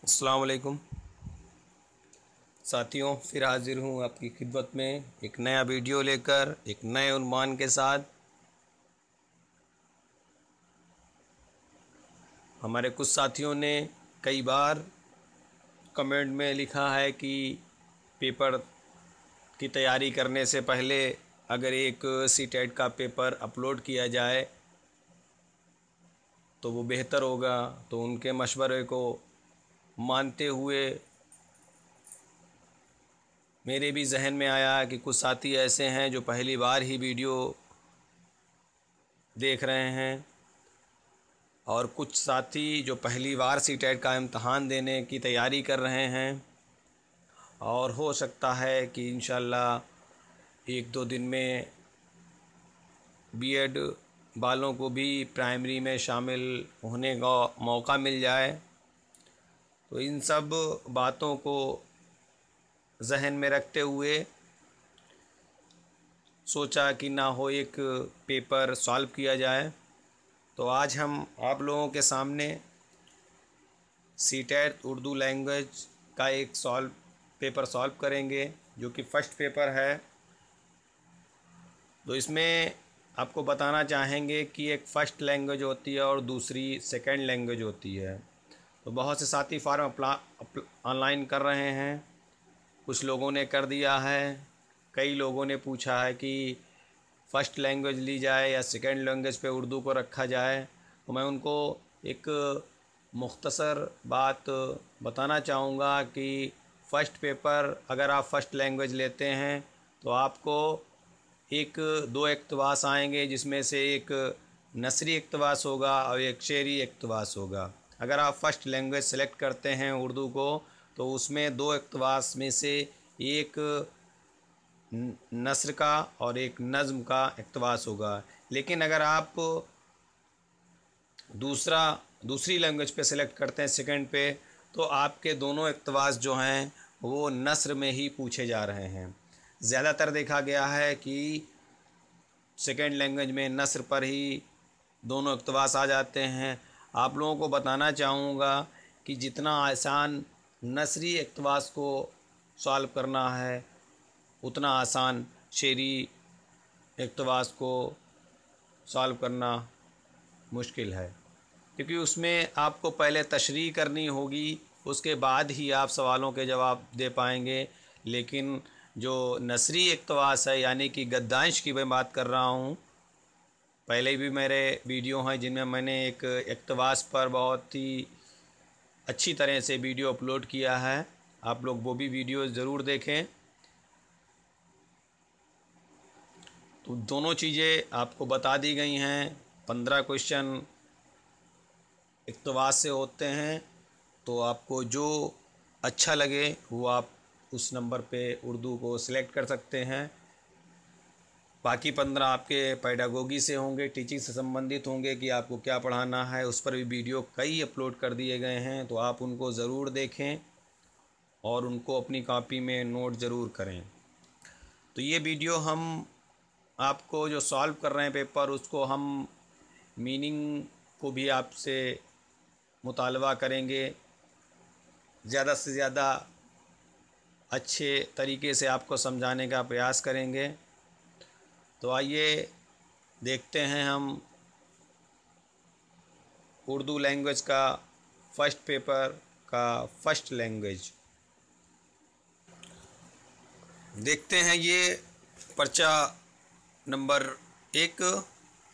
अस्सलाम वालेकुम साथियों, फिर हाजिर हूँ आपकी खिदमत में एक नया वीडियो लेकर एक नए उन्वान के साथ। हमारे कुछ साथियों ने कई बार कमेंट में लिखा है कि पेपर की तैयारी करने से पहले अगर एक सीटेट का पेपर अपलोड किया जाए तो वो बेहतर होगा। तो उनके मशवरे को मानते हुए मेरे भी जहन में आया कि कुछ साथी ऐसे हैं जो पहली बार ही वीडियो देख रहे हैं और कुछ साथी जो पहली बार सीटेट का इम्तहान देने की तैयारी कर रहे हैं। और हो सकता है कि इंशाल्लाह एक दो दिन में बीएड वालों को भी प्राइमरी में शामिल होने का मौका मिल जाए। तो इन सब बातों को जहन में रखते हुए सोचा कि ना हो एक पेपर सॉल्व किया जाए। तो आज हम आप लोगों के सामने सीटेट उर्दू लैंग्वेज का एक पेपर सॉल्व करेंगे जो कि फ़र्स्ट पेपर है। तो इसमें आपको बताना चाहेंगे कि एक फ़र्स्ट लैंग्वेज होती है और दूसरी सेकंड लैंग्वेज होती है। तो बहुत से साथी फार्म ऑनलाइन कर रहे हैं, कुछ लोगों ने कर दिया है। कई लोगों ने पूछा है कि फ़र्स्ट लैंग्वेज ली जाए या सेकंड लैंग्वेज पे उर्दू को रखा जाए। तो मैं उनको एक मुख्तसर बात बताना चाहूँगा कि फ़र्स्ट पेपर अगर आप फ़र्स्ट लैंग्वेज लेते हैं तो आपको एक दो इक़्तिबास आएंगे, जिसमें से एक नसरी इक़्तिबास होगा और एक शेरी इक़्तिबास होगा। अगर आप फ़र्स्ट लैंग्वेज सेलेक्ट करते हैं उर्दू को तो उसमें दो इक़्तिबास में से एक नस्र का और एक नज़्म का इक़्तिबास होगा। लेकिन अगर आप दूसरी लैंग्वेज पे सेलेक्ट करते हैं सेकंड पे, तो आपके दोनों इक़्तिबास जो हैं वो नस्र में ही पूछे जा रहे हैं। ज़्यादातर देखा गया है कि सेकंड लैंग्वेज में नस्र पर ही दोनों इक़्तिबास आ जाते हैं। आप लोगों को बताना चाहूँगा कि जितना आसान नसरी इक़्तिबास को सॉल्व करना है उतना आसान शेरी इक़्तिबास को सॉल्व करना मुश्किल है, क्योंकि उसमें आपको पहले तशरीह करनी होगी, उसके बाद ही आप सवालों के जवाब दे पाएंगे। लेकिन जो नसरी इक़्तिबास है यानी कि गद्यांश की मैं बात कर रहा हूँ, पहले भी मेरे वीडियो हैं जिनमें मैंने एक इक़्तिबास पर बहुत ही अच्छी तरह से वीडियो अपलोड किया है। आप लोग वो भी वीडियो ज़रूर देखें। तो दोनों चीज़ें आपको बता दी गई हैं। 15 क्वेश्चन इक़्तिबास से होते हैं, तो आपको जो अच्छा लगे वो आप उस नंबर पे उर्दू को सिलेक्ट कर सकते हैं। बाकी 15 आपके पेडागोगी से होंगे, टीचिंग से संबंधित होंगे कि आपको क्या पढ़ाना है। उस पर भी वीडियो कई अपलोड कर दिए गए हैं, तो आप उनको ज़रूर देखें और उनको अपनी कॉपी में नोट ज़रूर करें। तो ये वीडियो हम आपको जो सॉल्व कर रहे हैं पेपर, उसको हम मीनिंग को भी आपसे मुतालबा करेंगे, ज़्यादा से ज़्यादा अच्छे तरीके से आपको समझाने का प्रयास करेंगे। तो आइए देखते हैं हम उर्दू लैंग्वेज का फ़र्स्ट पेपर का फ़र्स्ट लैंग्वेज देखते हैं। ये पर्चा नंबर 1।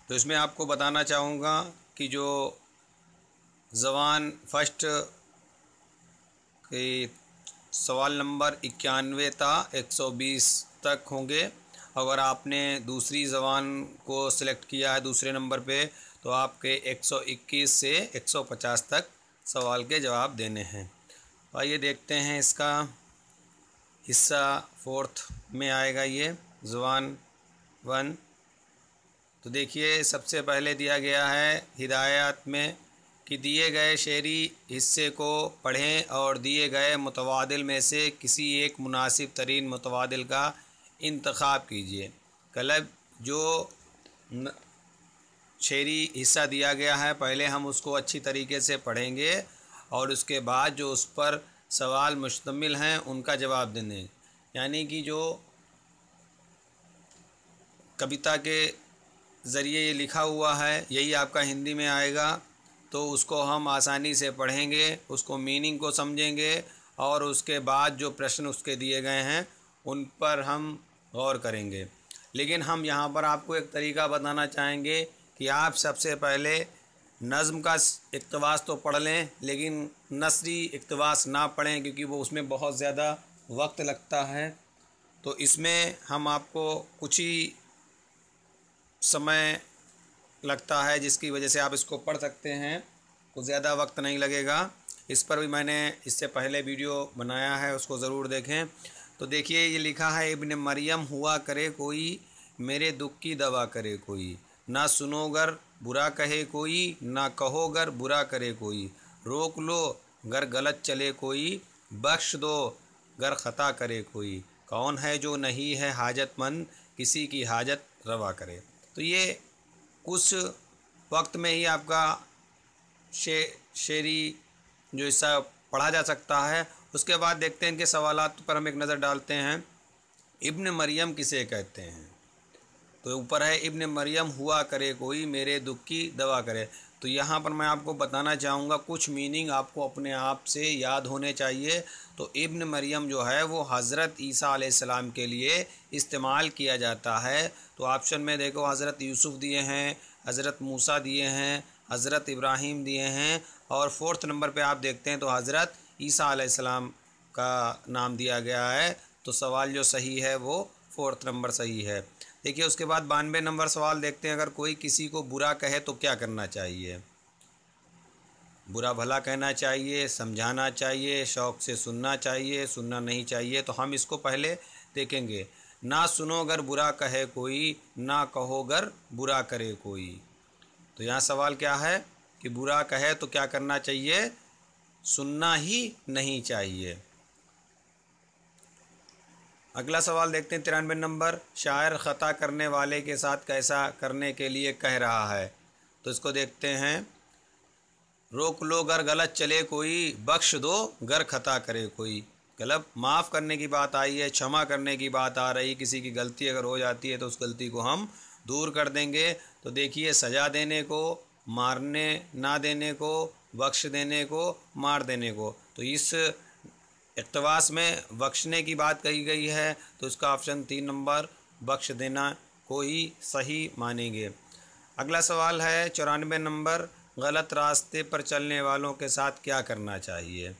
तो इसमें आपको बताना चाहूँगा कि जो ज़बान फ़र्स्ट के सवाल नंबर 91 था 120 तक होंगे। अगर आपने दूसरी ज़बान को सिलेक्ट किया है दूसरे नंबर पे, तो आपके 121 से 150 तक सवाल के जवाब देने हैं। आइए देखते हैं इसका हिस्सा 4th में आएगा ये ज़बान 1। तो देखिए, सबसे पहले दिया गया है हिदायत में कि दिए गए शेरी हिस्से को पढ़ें और दिए गए मुतवादिल में से किसी एक मुनासिब तरीन मुतवादिल का इंतखाब कीजिए। मतलब जो शेरी हिस्सा दिया गया है, पहले हम उसको अच्छी तरीके से पढ़ेंगे और उसके बाद जो उस पर सवाल मुश्तमिल हैं उनका जवाब देने। यानी कि जो कविता के ज़रिए ये लिखा हुआ है यही आपका हिंदी में आएगा, तो उसको हम आसानी से पढ़ेंगे, उसको मीनिंग को समझेंगे और उसके बाद जो प्रश्न उसके दिए गए हैं उन पर हम गौर करेंगे। लेकिन हम यहाँ पर आपको एक तरीका बताना चाहेंगे कि आप सबसे पहले नज़्म का इक़्तिबास तो पढ़ लें, लेकिन नसरी इक़्तिबास ना पढ़ें, क्योंकि वो उसमें बहुत ज़्यादा वक्त लगता है। तो इसमें हम आपको कुछ ही समय लगता है जिसकी वजह से आप इसको पढ़ सकते हैं, कुछ ज़्यादा वक्त नहीं लगेगा। इस पर भी मैंने इससे पहले वीडियो बनाया है, उसको ज़रूर देखें। तो देखिए ये लिखा है, इब्न मरियम हुआ करे कोई, मेरे दुख की दवा करे कोई, ना सुनोगर बुरा कहे कोई, ना कहोगर बुरा करे कोई, रोक लो गर गलत चले कोई, बख्श दो गर ख़ता करे कोई, कौन है जो नहीं है हाजतमंद, किसी की हाजत रवा करे। तो ये कुछ वक्त में ही आपका शेरी जो हिस्सा पढ़ा जा सकता है। उसके बाद देखते हैं इनके सवालात पर हम एक नज़र डालते हैं। इब्न मरियम किसे कहते हैं? तो ऊपर है इब्न मरियम हुआ करे कोई, मेरे दुख की दवा करे। तो यहाँ पर मैं आपको बताना चाहूँगा कुछ मीनिंग आपको अपने आप से याद होने चाहिए। तो इब्न मरियम जो है वो हज़रत ईसा अलैहिस्सलाम के लिए इस्तेमाल किया जाता है। तो ऑप्शन में देखो, हज़रत यूसुफ़ दिए हैं, हज़रत मूसा दिए हैं, हज़रत इब्राहीम दिए हैं, और 4th नंबर पे आप देखते हैं तो हज़रत ईसा अलैहिस्सलाम का नाम दिया गया है। तो सवाल जो सही है वो 4th नंबर सही है। देखिए उसके बाद 92 नंबर सवाल देखते हैं, अगर कोई किसी को बुरा कहे तो क्या करना चाहिए? बुरा भला कहना चाहिए, समझाना चाहिए, शौक़ से सुनना चाहिए, सुनना नहीं चाहिए। तो हम इसको पहले देखेंगे। ना सुनो अगर बुरा कहे कोई, ना कहो अगर बुरा करे कोई। तो यहाँ सवाल क्या है कि बुरा कहे तो क्या करना चाहिए? सुनना ही नहीं चाहिए। अगला सवाल देखते हैं 93 नंबर, शायर ख़ता करने वाले के साथ कैसा करने के लिए कह रहा है? तो इसको देखते हैं। रोक लो गर गलत चले कोई, बख्श दो गर ख़ता करे कोई। गलत माफ़ करने की बात आई है, क्षमा करने की बात आ रही, किसी की गलती अगर हो जाती है तो उस गलती को हम दूर कर देंगे। तो देखिए, सज़ा देने को, मारने ना देने को, बख्श देने को, मार देने को। तो इस इक़्तिबास में बख्शने की बात कही गई है, तो इसका ऑप्शन 3 नंबर बख्श देना को ही सही मानेंगे। अगला सवाल है 94 नंबर, गलत रास्ते पर चलने वालों के साथ क्या करना चाहिए?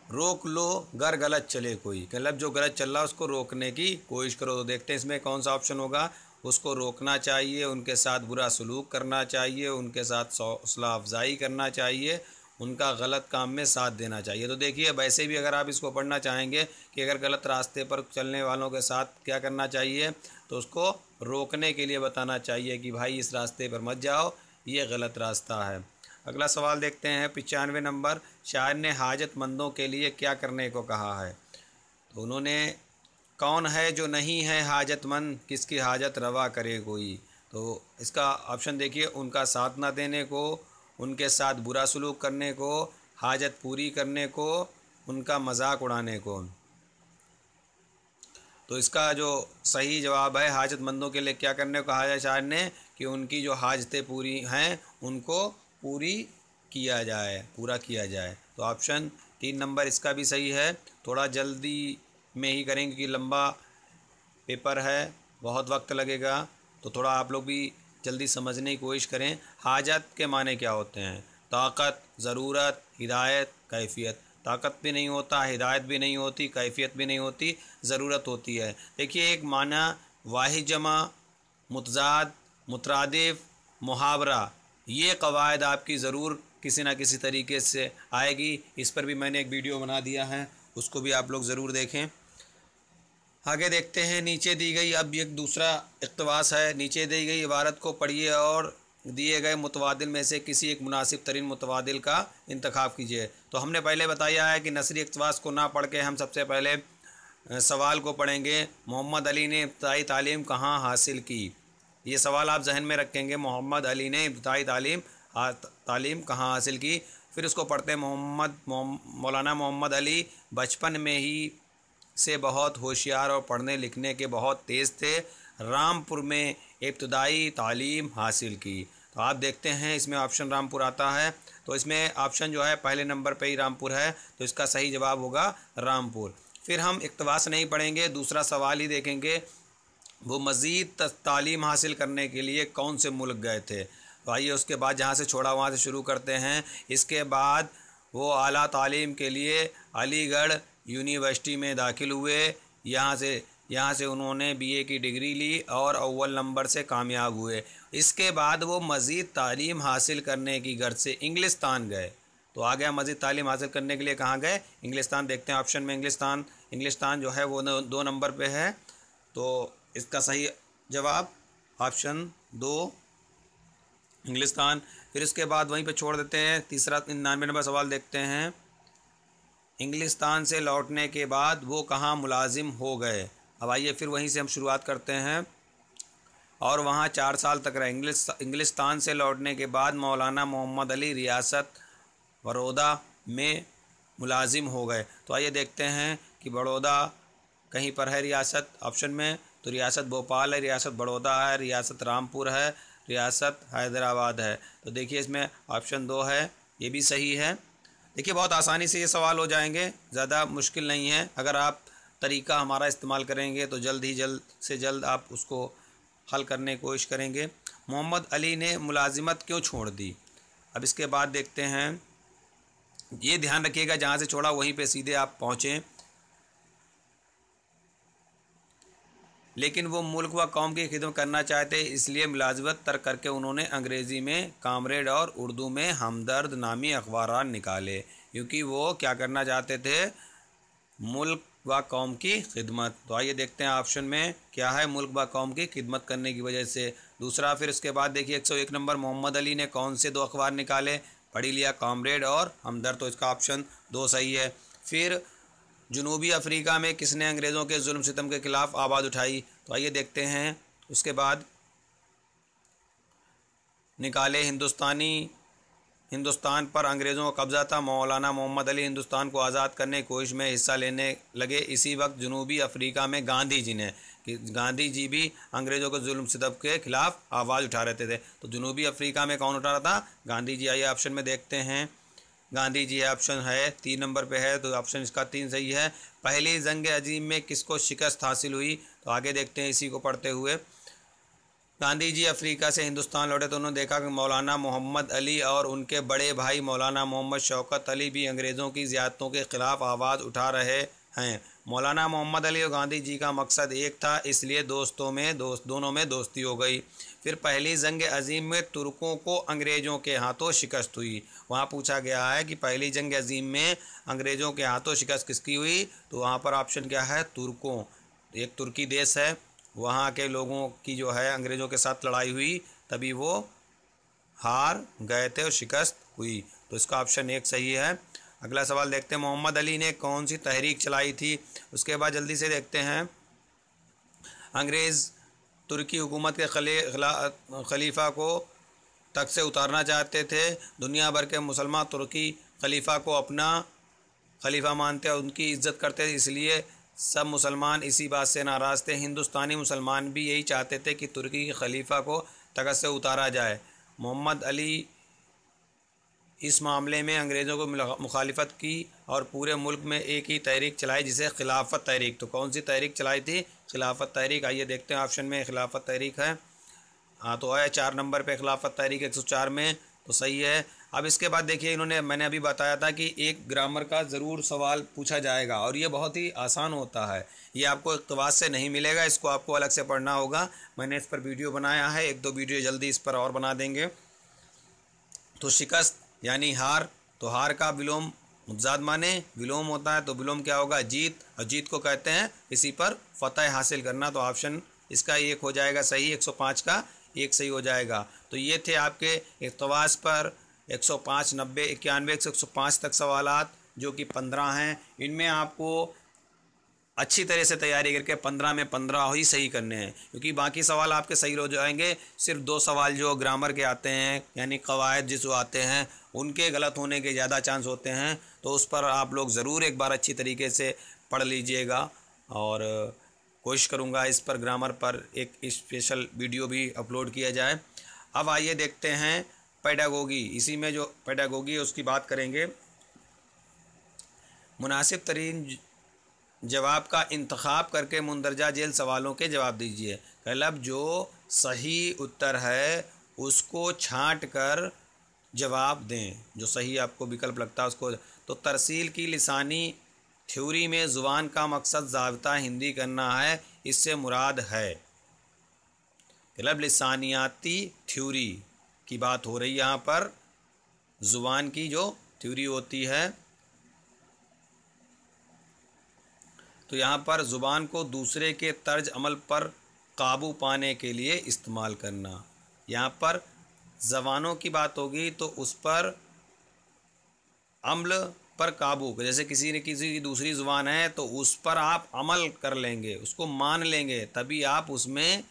रोक लो गर गलत चले कोई, मतलब जो गलत चल रहा है उसको रोकने की कोशिश करो। तो देखते हैं इसमें कौन सा ऑप्शन होगा। उसको रोकना चाहिए, उनके साथ बुरा सलूक करना चाहिए, उनके साथ हौसला अफजाई करना चाहिए, उनका गलत काम में साथ देना चाहिए। तो देखिए, वैसे भी अगर आप इसको पढ़ना चाहेंगे कि अगर गलत रास्ते पर चलने वालों के साथ क्या करना चाहिए, तो उसको रोकने के लिए बताना चाहिए कि भाई इस रास्ते पर मत जाओ, ये गलत रास्ता है। अगला सवाल देखते हैं 95 नंबर, शायर ने हाजतमंदों के लिए क्या करने को कहा है? तो उन्होंने कौन है जो नहीं है हाजतमंद, किसकी हाजत रवा करे कोई। तो इसका ऑप्शन देखिए, उनका साथ ना देने को, उनके साथ बुरा सलूक करने को, हाजत पूरी करने को, उनका मजाक उड़ाने को। तो इसका जो सही जवाब है, हाजतमंदों के लिए क्या करने को कहा है शायर ने, कि उनकी जो हाजतें पूरी हैं उनको पूरी किया जाए, पूरा किया जाए। तो ऑप्शन 3 नंबर इसका भी सही है। थोड़ा जल्दी में ही करेंगे क्योंकि लंबा पेपर है, बहुत वक्त लगेगा, तो थोड़ा आप लोग भी जल्दी समझने की कोशिश करें। हाजत के माने क्या होते हैं? ताकत, ज़रूरत, हिदायत, कैफियत। ताकत भी नहीं होता, हिदायत भी नहीं होती, कैफियत भी नहीं होती, ज़रूरत होती है। देखिए, एक माना वाहिद जमा, मुतज़ाद, मुतरादिफ, मुहावरा, ये क़वायद आपकी ज़रूर किसी न किसी तरीके से आएगी। इस पर भी मैंने एक वीडियो बना दिया है, उसको भी आप लोग ज़रूर देखें। आगे देखते हैं, नीचे दी गई अब एक दूसरा इक़्तिबास है। नीचे दी गई इबारत को पढ़िए और दिए गए मुतवादिल में से किसी एक मुनासिब तरीन मुतवादिल का इंतखाब कीजिए। तो हमने पहले बताया है कि नसरी इक़्तिबास को ना पढ़ के हम सबसे पहले सवाल को पढ़ेंगे। मोहम्मद अली ने इब्तदाई तालीम कहाँ हासिल की? ये सवाल आप जहन में रखेंगे। मोहम्मद अली ने इब्तिदाई तालीम कहाँ हासिल की। फिर उसको पढ़ते हैं। मौलाना मोहम्मद अली बचपन में ही से बहुत होशियार और पढ़ने लिखने के बहुत तेज़ थे। रामपुर में इब्तिदाई तालीम हासिल की। तो आप देखते हैं इसमें ऑप्शन रामपुर आता है। तो इसमें ऑप्शन जो है पहले नंबर पे ही रामपुर है, तो इसका सही जवाब होगा रामपुर। फिर हम इक़्तिबास नहीं पढ़ेंगे, दूसरा सवाल ही देखेंगे। वो मज़ीद तालीम हासिल करने के लिए कौन से मुल्क गए थे। तो आइए उसके बाद जहाँ से छोड़ा वहाँ से शुरू करते हैं। इसके बाद वो आला तालीम के लिए अलीगढ़ यूनिवर्सिटी में दाखिल हुए। यहाँ से उन्होंने बीए की डिग्री ली और अव्वल नंबर से कामयाब हुए। इसके बाद वो मज़ीद तालीम हासिल करने की गर्ज से इंग्लिस्तान गए। तो आ गया मज़ीद तालीम हासिल करने के लिए कहाँ गए, इंग्लिस्तान। देखते हैं ऑप्शन में इंग्लिस्तान जो है वो 2 नंबर पे है। तो इसका सही जवाब ऑप्शन 2 इंग्लिस्तान। फिर इसके बाद वहीं पे छोड़ देते हैं। तीसरा 99 नंबर सवाल देखते हैं। इंग्लिस्तान से लौटने के बाद वो कहाँ मुलाजिम हो गए। अब आइए फिर वहीं से हम शुरुआत करते हैं। और वहाँ 4 साल तक रहे। इंग्लिस्तान से लौटने के बाद मौलाना मोहम्मद अली रियासत बड़ौदा में मुलाजिम हो गए। तो आइए देखते हैं कि बड़ौदा कहीं पर है रियासत ऑप्शन में। तो रियासत भोपाल है, रियासत बड़ौदा है, रियासत रामपुर है, रियासत हैदराबाद है। तो देखिए इसमें ऑप्शन 2 है, ये भी सही है। देखिए बहुत आसानी से ये सवाल हो जाएंगे, ज़्यादा मुश्किल नहीं है। अगर आप तरीका हमारा इस्तेमाल करेंगे तो जल्द से जल्द आप उसको हल करने की कोशिश करेंगे। मोहम्मद अली ने मुलाजिमत क्यों छोड़ दी। अब इसके बाद देखते हैं। ये ध्यान रखिएगा जहाँ से छोड़ा वहीं पे सीधे आप पहुँचें। लेकिन वो मुल्क व कौम की खिदमत करना चाहते, इसलिए मुलाजिमत तर्क करके उन्होंने अंग्रेज़ी में कामरेड और उर्दू में हमदर्द नामी अखबारात निकाले, क्योंकि वो क्या करना चाहते थे, मुल्क व कौम की खिदमत। तो आइए देखते हैं ऑप्शन में क्या है, मुल्क व कौम की खिदमत करने की वजह से। दूसरा फिर इसके बाद देखिए 101 नंबर, मोहम्मद अली ने कौन से 2 अखबार निकाले, पढ़ी लिया, कामरेड और हमदर्द। तो इसका ऑप्शन 2 सही है। फिर जनूबी अफ्रीका में किसने अंग्रेज़ों के जुल्म सितम के ख़िलाफ़ आवाज़ उठाई। तो आइए देखते हैं। उसके बाद निकाले, हिंदुस्तान पर अंग्रेज़ों का कब्ज़ा था। मौलाना मोहम्मद अली हिंदुस्तान को आज़ाद करने की कोशिश में हिस्सा लेने लगे। इसी वक्त जनूबी अफ्रीका में गांधी जी भी अंग्रेज़ों के जुल्म सितम के ख़िलाफ़ आवाज़ उठा रहे थे। तो जनूबी अफ्रीका में कौन उठा रहा था, गांधी जी। आइए ऑप्शन में देखते हैं। गांधी जी है, ऑप्शन है 3 नंबर पे है, तो ऑप्शन इसका 3 सही है। पहली जंग अजीम में किसको शिकस्त हासिल हुई। तो आगे देखते हैं इसी को पढ़ते हुए। गांधी जी अफ्रीका से हिंदुस्तान लौटे तो उन्होंने देखा कि मौलाना मोहम्मद अली और उनके बड़े भाई मौलाना मोहम्मद शौकत अली भी अंग्रेज़ों की ज़्यादतियों के ख़िलाफ़ आवाज़ उठा रहे हैं। मौलाना मोहम्मद अली और गांधी जी का मकसद एक था, इसलिए दोनों में दोस्ती हो गई। फिर पहली जंग अजीम में तुर्कों को अंग्रेज़ों के हाथों शिकस्त हुई। वहाँ पूछा गया है कि पहली जंग अजीम में अंग्रेज़ों के हाथों शिकस्त किसकी हुई। तो वहाँ पर ऑप्शन क्या है, तुर्कों। एक तुर्की देश है, वहाँ के लोगों की जो है अंग्रेज़ों के साथ लड़ाई हुई, तभी वो हार गए थे और शिकस्त हुई। तो इसका ऑप्शन 1 सही है। अगला सवाल देखते हैं। मोहम्मद अली ने कौन सी तहरीक चलाई थी। उसके बाद जल्दी से देखते हैं। अंग्रेज़ तुर्की हुकूमत के खलीफा को तख्त से उतारना चाहते थे। दुनिया भर के मुसलमान तुर्की खलीफा को अपना खलीफा मानते और उनकी इज्जत करते थे, इसलिए सब मुसलमान इसी बात से नाराज़ थे। हिंदुस्तानी मुसलमान भी यही चाहते थे कि तुर्की के खलीफा को तख्त से उतारा जाए। मोहम्मद अली इस मामले में अंग्रेज़ों को मुखालिफत की और पूरे मुल्क में एक ही तहरीक चलाई, जिसे खिलाफत तहरीक। तो कौन सी तहरीक चलाई थी, खिलाफत तहरीक। आइए देखते हैं ऑप्शन में खिलाफत तहरीक है। हाँ तो है 4 नंबर पे खिलाफत तहरीक 104 में, तो सही है। अब इसके बाद देखिए मैंने अभी बताया था कि एक ग्रामर का ज़रूर सवाल पूछा जाएगा और ये बहुत ही आसान होता है। ये आपको इक़्तिबास से नहीं मिलेगा, इसको आपको अलग से पढ़ना होगा। मैंने इस पर वीडियो बनाया है, 1-2 वीडियो जल्दी इस पर और बना देंगे। तो शिकस्त यानी हार, तो हार का विलोम मुजाद माने विलोम होता है, तो विलोम क्या होगा, जीत। और जीत को कहते हैं इसी पर फतह हासिल करना। तो ऑप्शन इसका 1 हो जाएगा सही, 105 का 1 सही हो जाएगा। तो ये थे आपके इक़्तिबास पर 105, 90, 91 से 105 तक सवालात, जो कि 15 हैं। इनमें आपको अच्छी तरह से तैयारी करके 15 में 15 ही सही करने हैं, क्योंकि बाकी सवाल आपके सही हो जाएंगे। सिर्फ 2 सवाल जो ग्रामर के आते हैं यानी कवायद जो आते हैं उनके गलत होने के ज़्यादा चांस होते हैं। तो उस पर आप लोग ज़रूर एक बार अच्छी तरीके से पढ़ लीजिएगा, और कोशिश करूँगा इस पर ग्रामर पर एक स्पेशल वीडियो भी अपलोड किया जाए। अब आइए देखते हैं पेडागोगी। इसी में जो पेडागोगी है उसकी बात करेंगे। मुनासिब तरीन जवाब का इंतखाब करके मुंदरजा झेल सवालों के जवाब दीजिए। मतलब जो सही उत्तर है उसको छांट कर जवाब दें, जो सही आपको विकल्प लगता है उसको। तो तरसील की लिसानी थ्योरी में ज़ुबान का मकसद ज़ाब्ता हिंदी करना है, इससे मुराद है। मतलब लिसानियाती थ्योरी की बात हो रही है यहाँ पर। ज़ुबान की जो थ्योरी होती है, तो यहाँ पर ज़ुबान को दूसरे के तर्ज अमल पर काबू पाने के लिए इस्तेमाल करना। यहाँ पर ज़बानों की बात होगी तो उस पर अमल पर काबू, जैसे किसी ने किसी की दूसरी ज़ुबान है तो उस पर आप अमल कर लेंगे, उसको मान लेंगे, तभी आप उसमें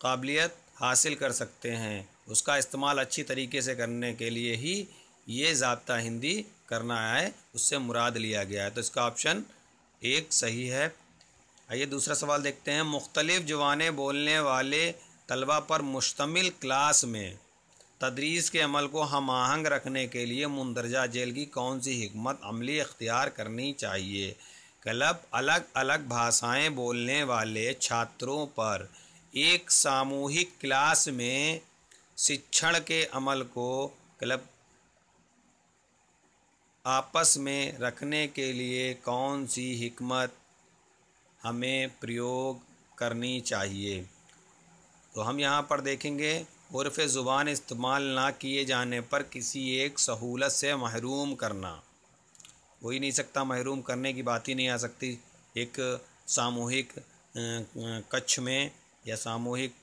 काबिलियत हासिल कर सकते हैं। उसका इस्तेमाल अच्छी तरीके से करने के लिए ही ये ज़ाब्ता हिंदी करना है, उससे मुराद लिया गया है। तो इसका ऑप्शन 1 सही है। आइए दूसरा सवाल देखते हैं। मुख्तलिफ़ ज़ुबानें बोलने वाले तलबा पर मुश्तमिल क्लास में तदरीस के अमल को हम आहंग रखने के लिए मुंदरजा झेल की कौन सी हिकमत अमली इख्तियार करनी चाहिए। मतलब अलग अलग भाषाएं बोलने वाले छात्रों पर एक सामूहिक क्लास में शिक्षण के अमल को मतलब आपस में रखने के लिए कौन सी हिकमत हमें प्रयोग करनी चाहिए। तो हम यहाँ पर देखेंगे, उर्फ़ ज़ुबान इस्तेमाल ना किए जाने पर किसी एक सहूलत से महरूम करना। हो ही नहीं सकता, महरूम करने की बात ही नहीं आ सकती। एक सामूहिक कक्ष में या सामूहिक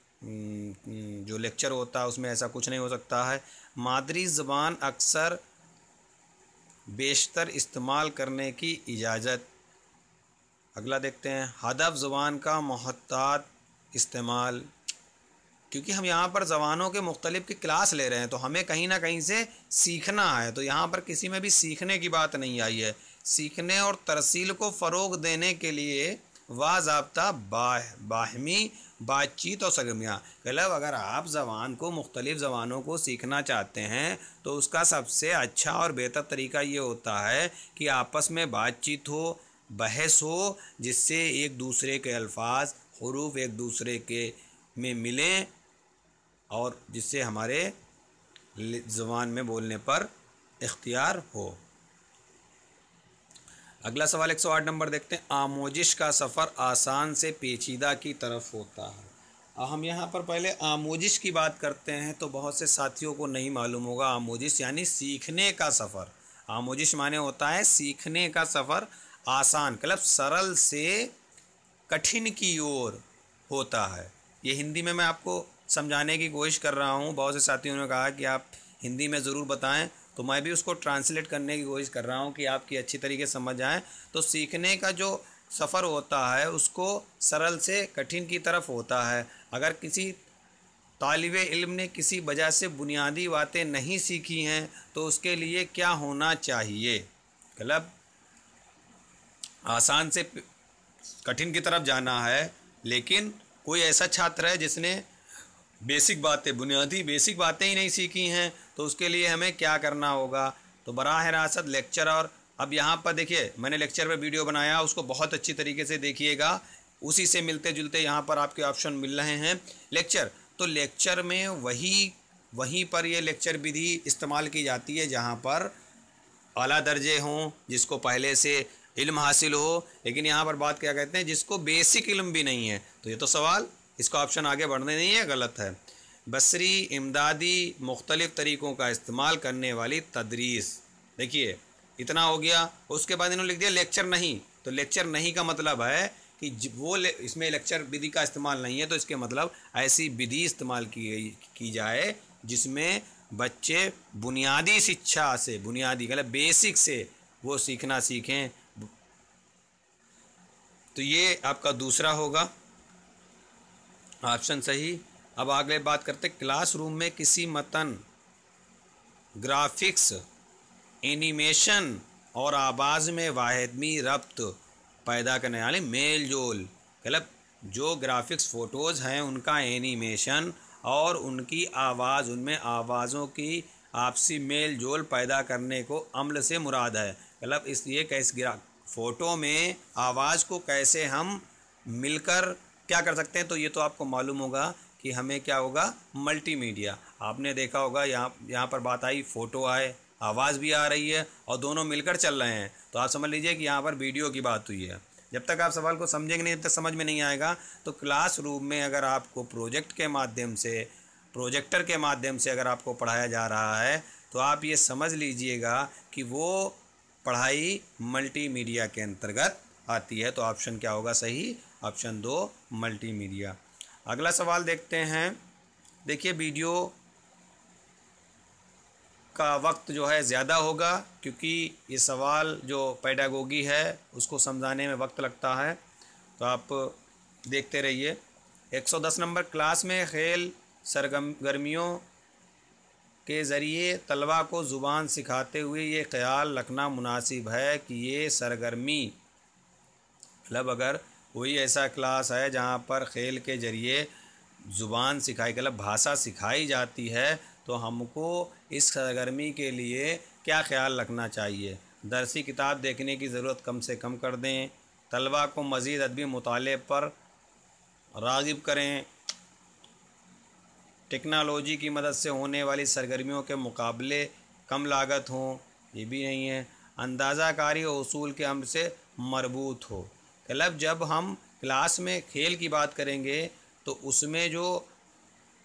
जो लेक्चर होता है उसमें ऐसा कुछ नहीं हो सकता है। मादरी ज़बान अक्सर बेशतर इस्तेमाल करने की इजाज़त। अगला देखते हैं। हदफ ज़ुबान का मोहतात इस्तेमाल। क्योंकि हम यहाँ पर ज़बानों के मुख्तलिफ़ की क्लास ले रहे हैं तो हमें कहीं ना कहीं से सीखना है, तो यहाँ पर किसी में भी सीखने की बात नहीं आई है। सीखने और तरसील को फ़रोग़ देने के लिए वाज़ाब्ता बाहमी बातचीत और सरगर्मियाँ। मतलब अगर आप ज़बान को मुख्तलिफ़ ज़बानों को सीखना चाहते हैं तो उसका सबसे अच्छा और बेहतर तरीका ये होता है कि आपस में बातचीत हो, बहस हो, जिससे एक दूसरे के अल्फाज हुरूफ एक दूसरे के में मिलें और जिससे हमारे ज़बान में बोलने पर इख्तियार हो। अगला सवाल 108 नंबर देखते हैं। आमोजिश का सफ़र आसान से पेचीदा की तरफ होता है। हम यहाँ पर पहले आमोजिश की बात करते हैं तो बहुत से साथियों को नहीं मालूम होगा। आमोजिश यानी सीखने का सफ़र। आमोजिश माने होता है सीखने का सफ़र आसान, मतलब सरल से कठिन की ओर होता है। ये हिंदी में मैं आपको समझाने की कोशिश कर रहा हूँ। बहुत से साथियों ने कहा कि आप हिंदी में ज़रूर बताएं, तो मैं भी उसको ट्रांसलेट करने की कोशिश कर रहा हूँ कि आपकी अच्छी तरीके से समझ आए। तो सीखने का जो सफ़र होता है उसको सरल से कठिन की तरफ होता है। अगर किसी तालिबे इल्म ने किसी वजह से बुनियादी बातें नहीं सीखी हैं तो उसके लिए क्या होना चाहिए। मतलब आसान से कठिन की तरफ जाना है, लेकिन कोई ऐसा छात्र है जिसने बेसिक बातें, बुनियादी बेसिक बातें ही नहीं सीखी हैं, तो उसके लिए हमें क्या करना होगा। तो बराह रास्त लेक्चर, और अब यहाँ पर देखिए मैंने लेक्चर पे वीडियो बनाया, उसको बहुत अच्छी तरीके से देखिएगा। उसी से मिलते जुलते यहाँ पर आपके ऑप्शन मिल रहे हैं। लेक्चर, तो लेक्चर में वहीं पर ये लेक्चर विधि इस्तेमाल की जाती है जहाँ पर आला दर्जे हों, जिसको पहले से इल्म हासिल हो। लेकिन यहाँ पर बात क्या कहते हैं, जिसको बेसिक इल्म भी नहीं है। तो ये तो सवाल, इसका ऑप्शन आगे बढ़ने नहीं है, गलत है। बसरी इमदादी मुख्तलिफ़ तरीक़ों का इस्तेमाल करने वाली तदरीस। देखिए इतना हो गया। उसके बाद इन्होंने लिख दिया लेक्चर नहीं। तो लेक्चर नहीं का मतलब है कि वो इसमें लेक्चर विधि का इस्तेमाल नहीं है, तो इसके मतलब ऐसी विधि इस्तेमाल की जाए जिसमें बच्चे बुनियादी शिक्षा से, बुनियादी मतलब बेसिक से वो सीखना सीखें। तो ये आपका दूसरा होगा ऑप्शन सही। अब आगे बात करते हैं, क्लासरूम में किसी मतन, ग्राफिक्स, एनिमेशन और आवाज़ में वाहिदमी रब्त पैदा करने वाले मेल जोल, मतलब जो ग्राफिक्स फ़ोटोज़ हैं उनका एनिमेशन और उनकी आवाज़, उनमें आवाज़ों की आपसी मेल जोल पैदा करने को अम्ल से मुराद है। मतलब इसलिए कैसे फ़ोटो में आवाज़ को कैसे हम मिलकर क्या कर सकते हैं, तो ये तो आपको मालूम होगा कि हमें क्या होगा, मल्टीमीडिया। आपने देखा होगा यहाँ पर बात आई, फ़ोटो आए, आवाज़ भी आ रही है और दोनों मिलकर चल रहे हैं, तो आप समझ लीजिए कि यहाँ पर वीडियो की बात हुई है। जब तक आप सवाल को समझेंगे नहीं, जब तक समझ में नहीं आएगा। तो क्लासरूम में अगर आपको प्रोजेक्टर के माध्यम से अगर आपको पढ़ाया जा रहा है, तो आप ये समझ लीजिएगा कि वो पढ़ाई मल्टीमीडिया के अंतर्गत आती है। तो ऑप्शन क्या होगा सही, ऑप्शन 2 मल्टीमीडिया। अगला सवाल देखते हैं। देखिए, वीडियो का वक्त जो है ज़्यादा होगा, क्योंकि ये सवाल जो पेडागोगी है उसको समझाने में वक्त लगता है, तो आप देखते रहिए। 110 नंबर, क्लास में खेल सरगर्मियों के ज़रिए तलबा को ज़ुबान सिखाते हुए ये ख्याल रखना मुनासिब है कि ये सरगर्मी, मतलब अगर कोई ऐसा क्लास है जहाँ पर खेल के ज़रिए ज़ुबान सिखाई, मतलब भाषा सिखाई जाती है, तो हमको इस सरगर्मी के लिए क्या ख्याल रखना चाहिए। दरसी किताब देखने की ज़रूरत कम से कम कर दें, तलबा को मज़ीद अदबी मुताले पर राग़िब करें, टेक्नोलॉजी की मदद से होने वाली सरगर्मियों के मुकाबले कम लागत हों, ये भी नहीं है, अंदाज़ा कारी और उसूल के अमल से मरबूत हो। मतलब जब हम क्लास में खेल की बात करेंगे तो उसमें जो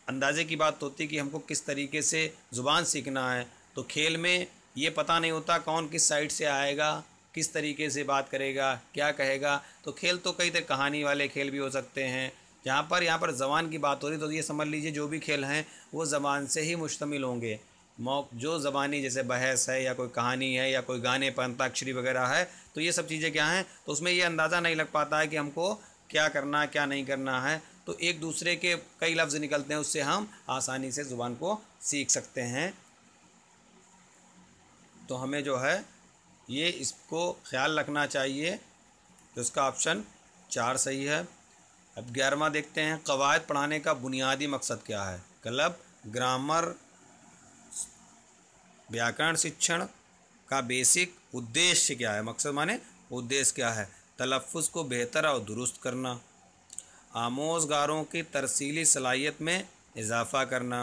अंदाज़े की बात होती है कि हमको किस तरीके से ज़ुबान सीखना है, तो खेल में ये पता नहीं होता कौन किस साइड से आएगा, किस तरीके से बात करेगा, क्या कहेगा। तो खेल तो कई तरह कहानी वाले खेल भी हो सकते हैं। यहाँ पर ज़बान की बात हो रही, तो ये समझ लीजिए जो भी खेल हैं वो ज़बान से ही मुश्तमिल होंगे। जो ज़बानी जैसे बहस है या कोई कहानी है या कोई गाने पर अंताक्षरी वगैरह है, तो ये सब चीज़ें क्या हैं, तो उसमें ये अंदाज़ा नहीं लग पाता है कि हमको क्या करना है क्या नहीं करना है। तो एक दूसरे के कई लफ्ज़ निकलते हैं, उससे हम आसानी से ज़ुबान को सीख सकते हैं। तो हमें जो है ये इसको ख्याल रखना चाहिए। तो इसका ऑप्शन 4 सही है। अब 11वां देखते हैं, कवायद पढ़ाने का बुनियादी मकसद क्या है। मतलब ग्रामर, व्याकरण शिक्षण का बेसिक उद्देश्य क्या है, मकसद माने उद्देश्य क्या है। तलफ़्फ़ुज़ को बेहतर और दुरुस्त करना, आमोज़गारों की तरसीली सलाहियत में इजाफ़ा करना,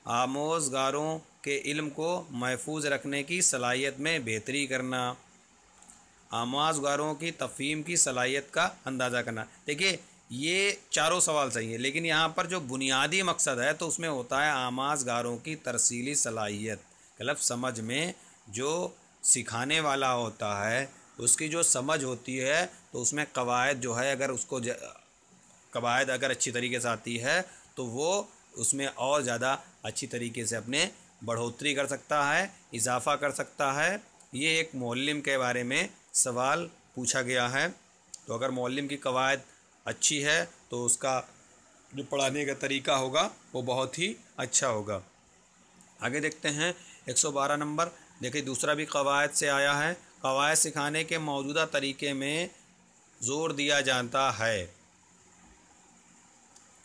आमोज़गारों के इल्म को महफूज रखने की सलाहियत में बेहतरी करना, आमोज़गारों की तफ़हीम की सलाहियत का अंदाज़ा करना। देखिए ये चारों सवाल सही है, लेकिन यहाँ पर जो बुनियादी मकसद है तो उसमें होता है आमाज़गारों की तरसीली सलाहियत, मतलब समझ में जो सिखाने वाला होता है उसकी जो समझ होती है, तो उसमें कवायद जो है अगर उसको कवायद अगर अच्छी तरीके से आती है तो वो उसमें और ज़्यादा अच्छी तरीके से अपने बढ़ोतरी कर सकता है, इजाफ़ा कर सकता है। ये एक मुअल्लिम के बारे में सवाल पूछा गया है। तो अगर मुअल्लिम की कवायद अच्छी है तो उसका जो पढ़ाने का तरीका होगा वो बहुत ही अच्छा होगा। आगे देखते हैं 112 नंबर। देखिए दूसरा भी कवायद से आया है। कवायद सिखाने के मौजूदा तरीके में ज़ोर दिया जाता है,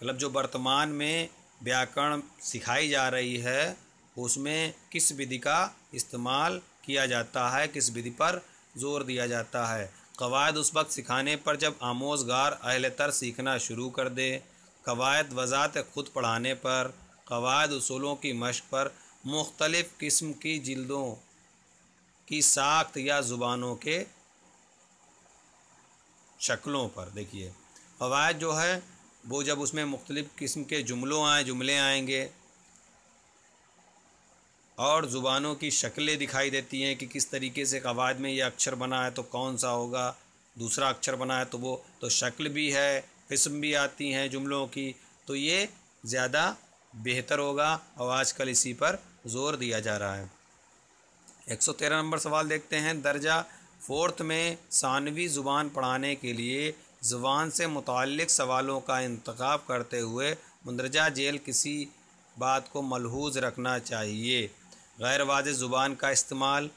मतलब जो वर्तमान में व्याकरण सिखाई जा रही है उसमें किस विधि का इस्तेमाल किया जाता है, किस विधि पर ज़ोर दिया जाता है। कवायद उस वक्त सिखाने पर जब आमोज़गार अहलतर सीखना शुरू कर दे, कवायद वज़ात ख़ुद पढ़ाने पर, कवायद उसूलों की मश्क पर, मुख्तलिफ़ किस्म की जिल्दों की साख्त या ज़ुबानों के शक्लों पर। देखिए कवायद जो है वो जब उसमें मुख्तलिफ़ किस्म के जुमले आएंगे और ज़ुबानों की शक्लें दिखाई देती हैं कि किस तरीके से कवायद में ये अक्षर बना है तो कौन सा होगा, दूसरा अक्षर बना है तो वो, तो शक्ल भी है, किस्म भी आती हैं जुमलों की, तो ये ज़्यादा बेहतर होगा और आजकल इसी पर ज़ोर दिया जा रहा है। 113 नंबर सवाल देखते हैं। दर्जा फोर्थ में सानवी ज़ुबान पढ़ाने के लिए ज़ुबान से मुताल्लिक़ सवालों का इंतखाब करते हुए मंदरजा झेल किसी बात को मलहूज़ रखना चाहिए। गैर वाज़ेह ज़ुबान का इस्तेमाल,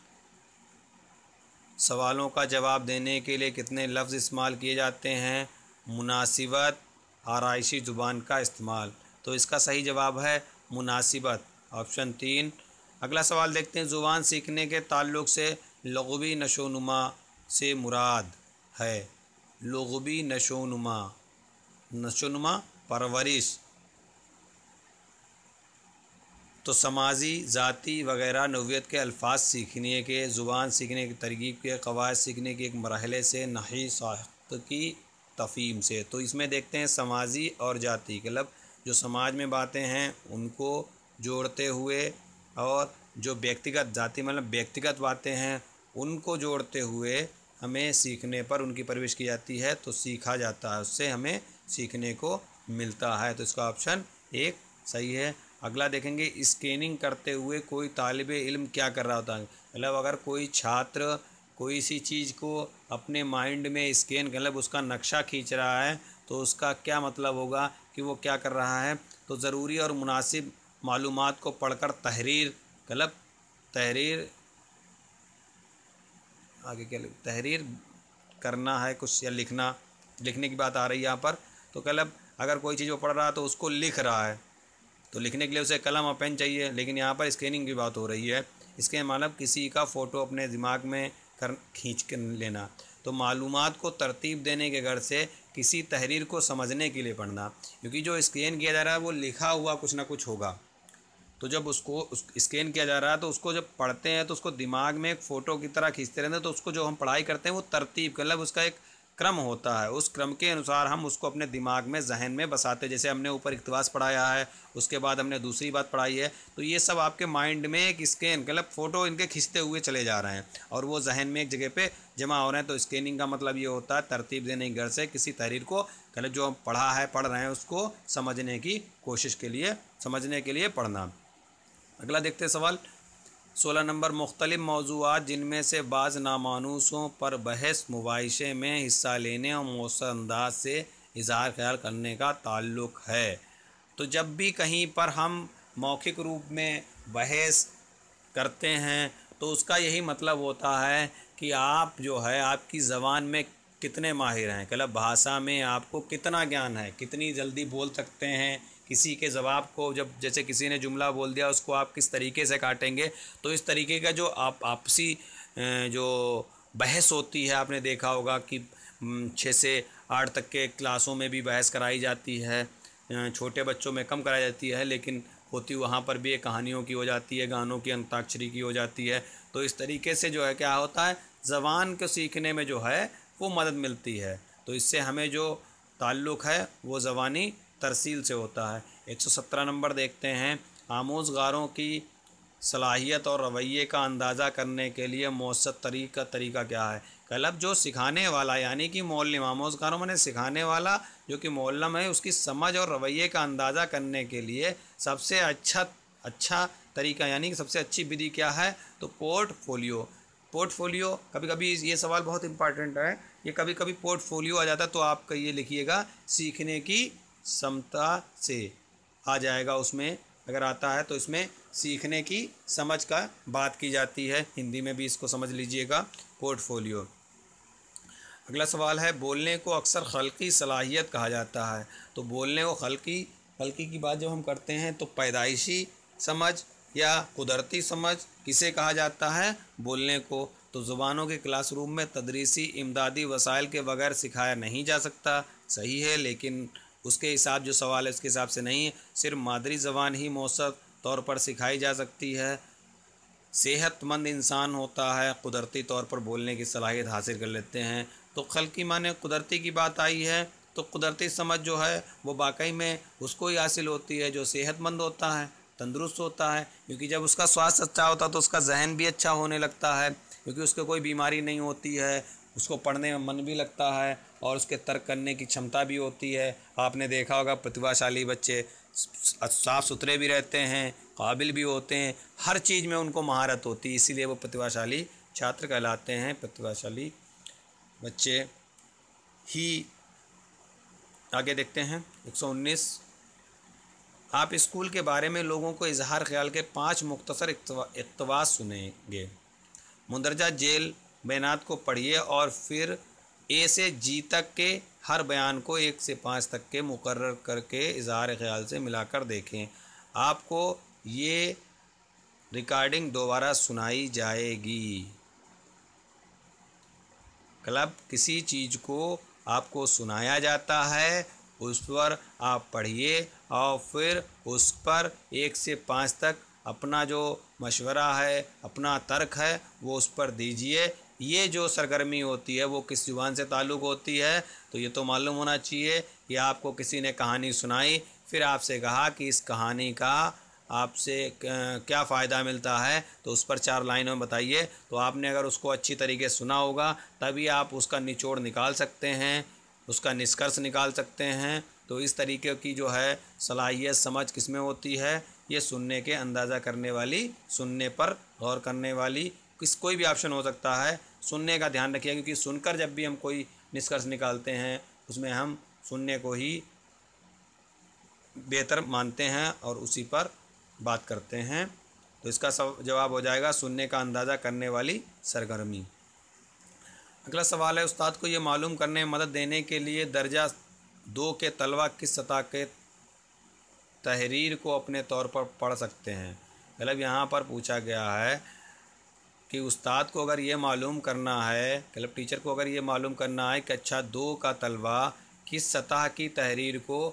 सवालों का जवाब देने के लिए कितने लफ्ज़ इस्तेमाल किए जाते हैं। मुनासिबत, आराइशी ज़ुबान का इस्तेमाल। तो इसका सही जवाब है मुनासिबत, ऑप्शन 3। अगला सवाल देखते हैं। ज़ुबान सीखने के ताल्लुक़ से लग़वी नशोनुमा से मुराद है। लग़वी नशोनुमा, नशोनुमा परवरिश, तो समाजी, ज़ाती वगैरह नौइयत के अल्फाज सीखने के, ज़ुबान सीखने की तरकीब के, क़वायद सीखने के एक मरहले से, नही साख्त की तफ़हीम से। तो इसमें देखते हैं समाजी और जाति, मतलब जो समाज में बातें हैं उनको जोड़ते हुए, और जो व्यक्तिगत, जाति मतलब व्यक्तिगत बातें हैं उनको जोड़ते हुए हमें सीखने पर उनकी परवरिश की जाती है, तो सीखा जाता है, उससे हमें सीखने को मिलता है। तो इसका ऑप्शन 1 सही है। अगला देखेंगे। स्कैनिंग करते हुए कोई तालिब इल्म क्या कर रहा होता है। मतलब अगर कोई छात्र कोई सी चीज़ को अपने माइंड में स्कैन, मतलब उसका नक्शा खींच रहा है, तो उसका क्या मतलब होगा कि वो क्या कर रहा है। तो ज़रूरी और मुनासिब मालूमात को पढ़कर तहरीर, मतलब तहरीर, आगे क्या तहरीर करना है कुछ, या लिखना, लिखने की बात आ रही है यहाँ पर। तो मतलब अगर कोई चीज़ वो पढ़ रहा है तो उसको लिख रहा है, तो लिखने के लिए उसे कलम और पेन चाहिए, लेकिन यहाँ पर स्कैनिंग की बात हो रही है। इसके मतलब किसी का फ़ोटो अपने दिमाग में खींच कर लेना। तो मालूमात को तरतीब देने के गर्ज से किसी तहरीर को समझने के लिए पढ़ना, क्योंकि जो स्कैन किया जा रहा है वो लिखा हुआ कुछ ना कुछ होगा। तो जब उसको स्कैन किया जा रहा है तो उसको जब पढ़ते हैं तो उसको दिमाग में एक फ़ोटो की तरह खींचते रहते हैं। तो उसको जो हम पढ़ाई करते हैं वो तरतीब, मतलब उसका एक क्रम होता है, उस क्रम के अनुसार हम उसको अपने दिमाग में, जहन में बसाते। जैसे हमने ऊपर इक़्तिबास पढ़ाया है, उसके बाद हमने दूसरी बात पढ़ाई है, तो ये सब आपके माइंड में एक स्कैन, मतलब फ़ोटो इनके खींचते हुए चले जा रहे हैं और वो जहन में एक जगह पे जमा हो रहे हैं। तो स्कैनिंग का मतलब ये होता है तरतीब देने की गर्ज से किसी तहरीर को, मतलब जो हम पढ़ा है, पढ़ रहे हैं, उसको समझने की कोशिश के लिए, समझने के लिए पढ़ना। अगला देखते हैं सवाल 16 नंबर। मुख्तलिफ मौज़ूआत जिनमें से बाज़ नामानूसों पर बहस मुबाहिसे में हिस्सा लेने और मौसर अंदाज से इज़हार ख्याल करने का ताल्लुक़ है। तो जब भी कहीं पर हम मौखिक रूप में बहस करते हैं तो उसका यही मतलब होता है कि आप जो है आपकी ज़बान में कितने माहिर हैं, मतलब भाषा में आपको कितना ज्ञान है, कितनी जल्दी बोल सकते हैं। किसी के जवाब को, जब जैसे किसी ने जुमला बोल दिया, उसको आप किस तरीके से काटेंगे। तो इस तरीके का जो आपसी जो बहस होती है, आपने देखा होगा कि 6 से 8 तक के क्लासों में भी बहस कराई जाती है, छोटे बच्चों में कम कराई जाती है, लेकिन होती वहाँ पर भी एक कहानियों की हो जाती है, गानों की, अंताक्षरी की हो जाती है। तो इस तरीके से जो है क्या होता है, ज़बान को सीखने में जो है वो मदद मिलती है। तो इससे हमें जो ताल्लुक़ है वो ज़बानी तरसील से होता है। 117 नंबर देखते हैं। आमोज़गारों की सलाहियत और रवैये का अंदाज़ा करने के लिए मौसर तरीका क्या है। मतलब जो सिखाने वाला, यानी कि मौल्लिम, आमोज़गारों में सिखाने वाला जो कि मौल्लम है, उसकी समझ और रवैये का अंदाज़ा करने के लिए सबसे अच्छा तरीका, यानी कि सबसे अच्छी विधि क्या है, तो पोर्टफोलियो। पोर्टफोलियो, कभी कभी ये सवाल बहुत इंपॉर्टेंट है, ये कभी कभी पोर्टफोलियो आ जाता है, तो आप ये लिखिएगा सीखने की क्षमता से आ जाएगा। उसमें अगर आता है तो इसमें सीखने की समझ का बात की जाती है, हिंदी में भी इसको समझ लीजिएगा, पोर्टफोलियो। अगला सवाल है। बोलने को अक्सर खल्की सलाहियत कहा जाता है। तो बोलने को खल्की की बात जब हम करते हैं तो पैदाइशी समझ या कुदरती समझ किसे कहा जाता है, बोलने को। तो ज़ुबानों के क्लासरूम में तदरीसी इमदादी वसाइल के बगैर सिखाया नहीं जा सकता, सही है, लेकिन उसके हिसाब जो सवाल है उसके हिसाब से नहीं, सिर्फ मादरी ज़बान ही मौसर तौर पर सिखाई जा सकती है। सेहतमंद इंसान होता है कुदरती तौर पर बोलने की सलाहियत हासिल कर लेते हैं। तो खल्की माने कुदरती की बात आई है, तो कुदरती समझ जो है वो वाकई में उसको ही हासिल होती है जो सेहतमंद होता है, तंदुरुस्त होता है, क्योंकि जब उसका स्वास्थ्य अच्छा होता है तो उसका जहन भी अच्छा होने लगता है, क्योंकि उसको कोई बीमारी नहीं होती है, उसको पढ़ने में मन भी लगता है और उसके तर्क करने की क्षमता भी होती है। आपने देखा होगा प्रतिभाशाली बच्चे साफ़ सुथरे भी रहते हैं, काबिल भी होते हैं, हर चीज़ में उनको महारत होती है, इसीलिए वो प्रतिभाशाली छात्र कहलाते हैं प्रतिभाशाली बच्चे ही। आगे देखते हैं 119। आप स्कूल के बारे में लोगों को इजहार ख्याल के 5 मुख्तसर इक़्तिबास सुनेंगे। मुंदरजा जेल बयानात को पढ़िए और फिर ए से जी तक के हर बयान को 1 से 5 तक के मुकर्रर करके इजहार ख्याल से मिलाकर देखें। आपको ये रिकॉर्डिंग दोबारा सुनाई जाएगी। क्लब किसी चीज़ को आपको सुनाया जाता है, उस पर आप पढ़िए और फिर उस पर 1 से 5 तक अपना जो मशवरा है, अपना तर्क है, वो उस पर दीजिए। ये जो सरगर्मी होती है वो किस ज़ुबान से ताल्लुक़ होती है, तो ये तो मालूम होना चाहिए कि आपको किसी ने कहानी सुनाई, फिर आपसे कहा कि इस कहानी का आपसे क्या फ़ायदा मिलता है, तो उस पर 4 लाइनों में बताइए। तो आपने अगर उसको अच्छी तरीके से सुना होगा तभी आप उसका निचोड़ निकाल सकते हैं, उसका निष्कर्ष निकाल सकते हैं। तो इस तरीके की जो है सलाहियत समझ किसमें होती है, ये सुनने के अंदाज़ा करने वाली, सुनने पर गौर करने वाली, कोई भी ऑप्शन हो सकता है। सुनने का ध्यान रखिए, क्योंकि सुनकर जब भी हम कोई निष्कर्ष निकालते हैं उसमें हम सुनने को ही बेहतर मानते हैं और उसी पर बात करते हैं। तो इसका जवाब हो जाएगा सुनने का अंदाज़ा करने वाली सरगर्मी। अगला सवाल है, उस्ताद को ये मालूम करने में मदद देने के लिए दर्जा 2 के तलबा किस सतह के तहरीर को अपने तौर पर पढ़ सकते हैं। मतलब यहाँ पर पूछा गया है कि उस्ताद को अगर ये मालूम करना है, मतलब टीचर को अगर ये मालूम करना है कि अच्छा 2 का तलबा किस सतह की तहरीर को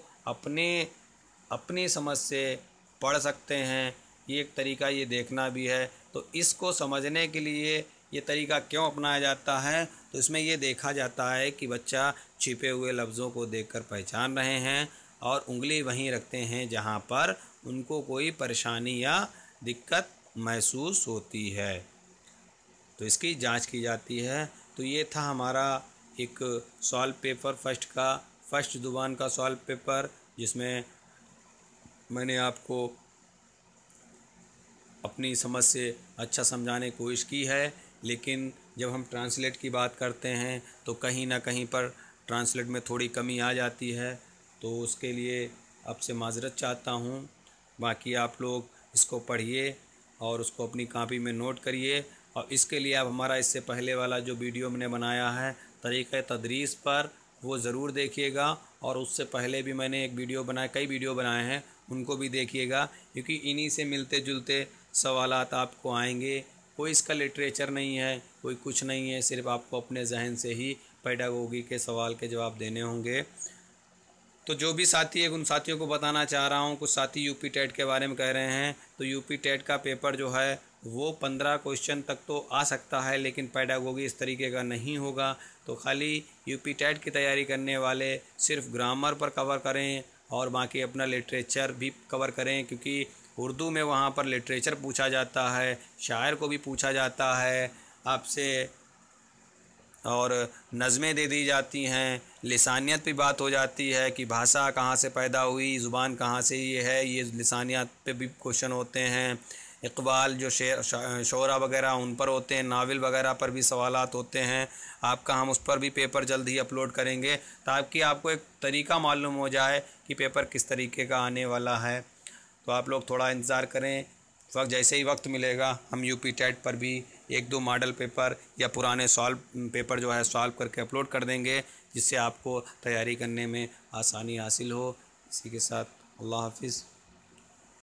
अपनी समझ से पढ़ सकते हैं, ये एक तरीका ये देखना भी है। तो इसको समझने के लिए ये तरीका क्यों अपनाया जाता है, तो इसमें ये देखा जाता है कि बच्चा छिपे हुए लफ्ज़ों को देखकर पहचान रहे हैं और उंगली वहीं रखते हैं जहाँ पर उनको कोई परेशानी या दिक्कत महसूस होती है, तो इसकी जांच की जाती है। तो ये था हमारा एक सॉल्व पेपर फर्स्ट ज़ुबान का सॉल्व पेपर, जिसमें मैंने आपको अपनी समझ से अच्छा समझाने की कोशिश की है। लेकिन जब हम ट्रांसलेट की बात करते हैं तो कहीं ना कहीं पर ट्रांसलेट में थोड़ी कमी आ जाती है, तो उसके लिए आपसे माज़रत चाहता हूँ। बाकी आप लोग इसको पढ़िए और उसको अपनी कॉपी में नोट करिए। और इसके लिए आप हमारा इससे पहले वाला जो वीडियो मैंने बनाया है तरीक़े तदरीस पर, वो ज़रूर देखिएगा। और उससे पहले भी मैंने एक वीडियो बनाया, कई वीडियो बनाए हैं, उनको भी देखिएगा, क्योंकि इन्हीं से मिलते जुलते सवालात आपको आएंगे। कोई इसका लिटरेचर नहीं है, कोई कुछ नहीं है, सिर्फ आपको अपने जहन से ही पेडागोगी के सवाल के जवाब देने होंगे। तो जो भी साथी है उन साथियों को बताना चाह रहा हूँ, कुछ साथी यूपी टेट के बारे में कह रहे हैं, तो यूपी टेट का पेपर जो है वो 15 क्वेश्चन तक तो आ सकता है, लेकिन पेडागोगी इस तरीके का नहीं होगा। तो खाली यूपी टेट की तैयारी करने वाले सिर्फ ग्रामर पर कवर करें और बाकी अपना लिटरेचर भी कवर करें, क्योंकि उर्दू में वहाँ पर लिटरेचर पूछा जाता है, शायर को भी पूछा जाता है आपसे, और नज़में दे दी जाती हैं, लिसानियत पे बात हो जाती है कि भाषा कहाँ से पैदा हुई, ज़ुबान कहाँ से ये है, ये लिसानियत पे भी क्वेश्चन होते हैं। इक़बाल जो शेर शोरा वगैरह उन पर होते हैं, नावल वगैरह पर भी सवालात होते हैं। आपका हम उस पर भी पेपर जल्द ही अपलोड करेंगे, ताकि आपको एक तरीका मालूम हो जाए कि पेपर किस तरीके का आने वाला है। तो आप लोग थोड़ा इंतज़ार करें, जैसे ही वक्त मिलेगा हम यूपी टेट पर भी 1-2 मॉडल पेपर या पुराने सॉल्व पेपर जो है सॉल्व करके अपलोड कर देंगे, जिससे आपको तैयारी करने में आसानी हासिल हो। इसी के साथ अल्लाह हाफिज़।